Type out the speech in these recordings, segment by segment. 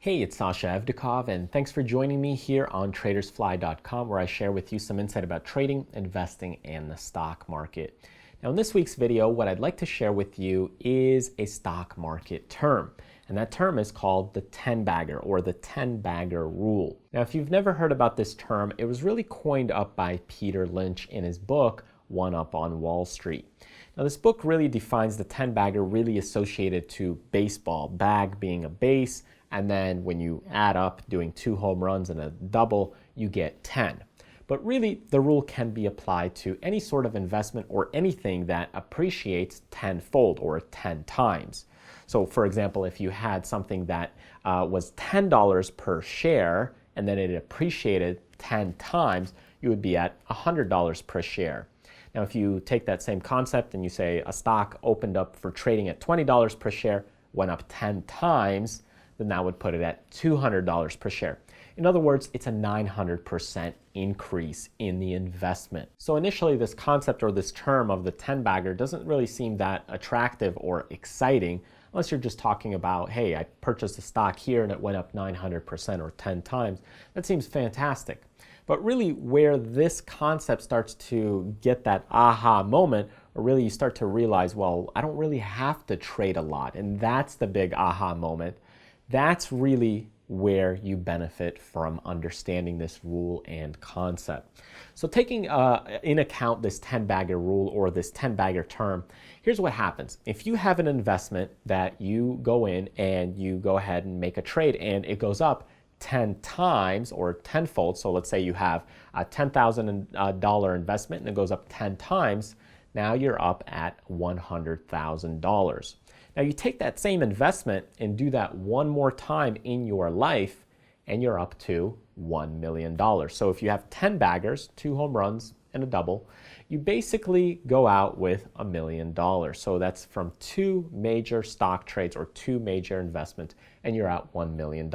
Hey, it's Sasha Evdokov, and thanks for joining me here on tradersfly.com, where I share with you some insight about trading, investing, and the stock market. Now, in this week's video, what I'd like to share with you is a stock market term, and that term is called the 10-bagger or the 10-bagger rule. Now, if you've never heard about this term, it was really coined up by Peter Lynch in his book, One Up on Wall Street. Now, this book really defines the 10-bagger really associated to baseball, bag being a base, and then when you add up doing 2 home runs and a double, you get 10. But really, the rule can be applied to any sort of investment or anything that appreciates tenfold or 10 times. So for example, if you had something that was $10 per share and then it appreciated 10 times, you would be at $100 per share. Now, if you take that same concept and you say a stock opened up for trading at $20 per share, went up 10 times, then that would put it at $200 per share. In other words, it's a 900% increase in the investment. So initially, this concept or this term of the 10-bagger doesn't really seem that attractive or exciting unless you're just talking about, hey, I purchased a stock here and it went up 900% or 10 times. That seems fantastic. But really, where this concept starts to get that aha moment, or really you start to realize, well, I don't really have to trade a lot, and that's the big aha moment. That's really where you benefit from understanding this rule and concept. So taking in account this 10-bagger rule or this 10-bagger term, here's what happens. If you have an investment that you go in and you go ahead and make a trade and it goes up 10 times or tenfold, so let's say you have a $10,000 investment and it goes up 10 times, now you're up at $100,000. Now you take that same investment and do that one more time in your life and you're up to $1 million. So if you have 10 baggers, 2 home runs and a double, you basically go out with $1 million. So that's from 2 major stock trades or 2 major investments and you're at $1 million.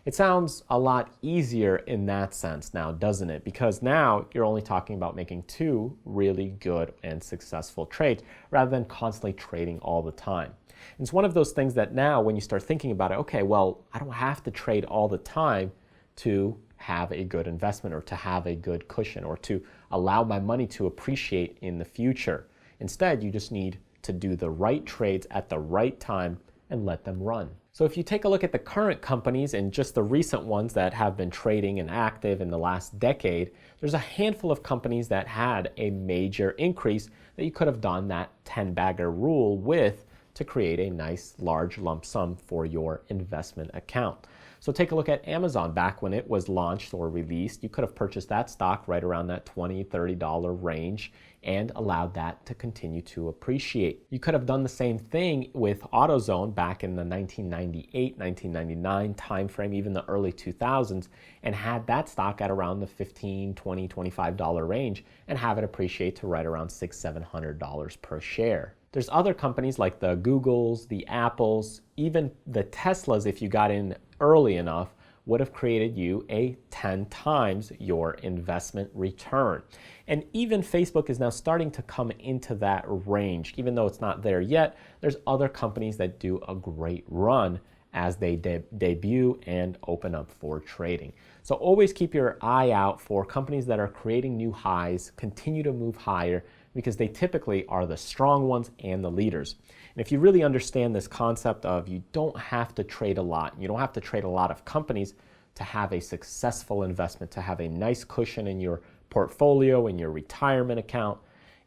It sounds a lot easier in that sense now, doesn't it? Because now you're only talking about making 2 really good and successful trades rather than constantly trading all the time. It's one of those things that now when you start thinking about it, okay, well, I don't have to trade all the time to have a good investment or to have a good cushion or to allow my money to appreciate in the future. Instead, you just need to do the right trades at the right time and let them run. So if you take a look at the current companies and just the recent ones that have been trading and active in the last decade, there's a handful of companies that had a major increase that you could have done that 10-bagger rule with to create a nice large lump sum for your investment account. So take a look at Amazon. Back when it was launched or released, you could have purchased that stock right around that $20, $30 range and allowed that to continue to appreciate. You could have done the same thing with AutoZone back in the 1998, 1999 timeframe, even the early 2000s, and had that stock at around the $15, $20, $25 range and have it appreciate to right around $600, $700 per share. There's other companies like the Googles, the Apples, even the Teslas, if you got in early enough, would have created you a 10 times your investment return. And even Facebook is now starting to come into that range. Even though it's not there yet, there's other companies that do a great run as they debut and open up for trading. So always keep your eye out for companies that are creating new highs, continue to move higher, because they typically are the strong ones and the leaders. And if you really understand this concept of you don't have to trade a lot, you don't have to trade a lot of companies to have a successful investment, to have a nice cushion in your portfolio, in your retirement account,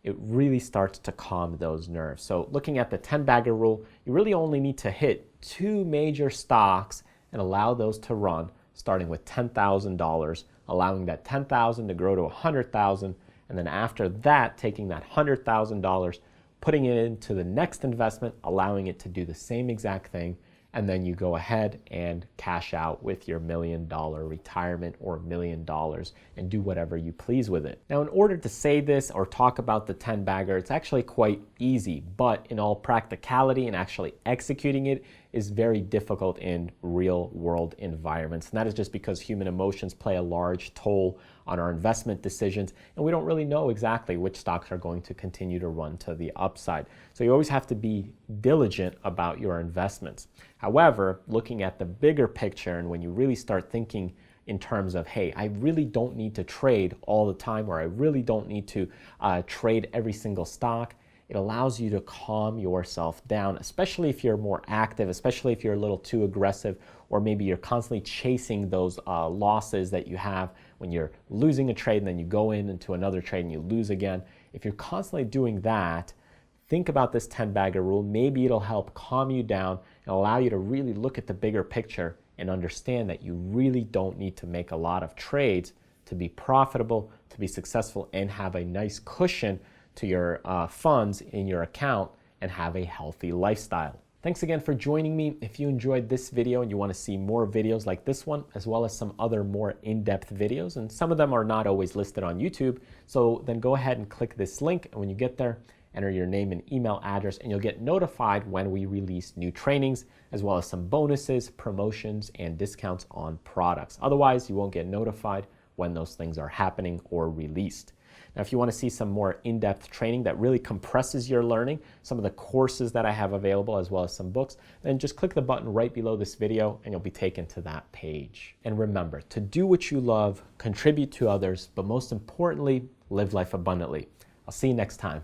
it really starts to calm those nerves. So looking at the 10-bagger rule, you really only need to hit 2 major stocks and allow those to run, starting with $10,000, allowing that $10,000 to grow to $100,000, and then after that, taking that $100,000, putting it into the next investment, allowing it to do the same exact thing, and then you go ahead and cash out with your $1 million retirement or $1 million and do whatever you please with it. Now, in order to say this or talk about the 10-bagger, it's actually quite easy, but in all practicality and actually executing it is very difficult in real world environments. And that is just because human emotions play a large toll on our investment decisions, and we don't really know exactly which stocks are going to continue to run to the upside. So you always have to be diligent about your investments. However, looking at the bigger picture, and when you really start thinking in terms of, hey, I really don't need to trade all the time, or I really don't need to trade every single stock, it allows you to calm yourself down, especially if you're more active, especially if you're a little too aggressive, or maybe you're constantly chasing those losses that you have when you're losing a trade and then you go into another trade and you lose again. If you're constantly doing that, think about this 10-bagger rule. Maybe it'll help calm you down and allow you to really look at the bigger picture and understand that you really don't need to make a lot of trades to be profitable, to be successful, and have a nice cushion to your funds in your account and have a healthy lifestyle. Thanks again for joining me. If you enjoyed this video and you want to see more videos like this one, as well as some other more in-depth videos, and some of them are not always listed on YouTube, so then go ahead and click this link, and when you get there, enter your name and email address, and you'll get notified when we release new trainings, as well as some bonuses, promotions, and discounts on products. Otherwise, you won't get notified when those things are happening or released. Now, if you want to see some more in-depth training that really compresses your learning, some of the courses that I have available, as well as some books, then just click the button right below this video and you'll be taken to that page. And remember, to do what you love, contribute to others, but most importantly, live life abundantly. I'll see you next time.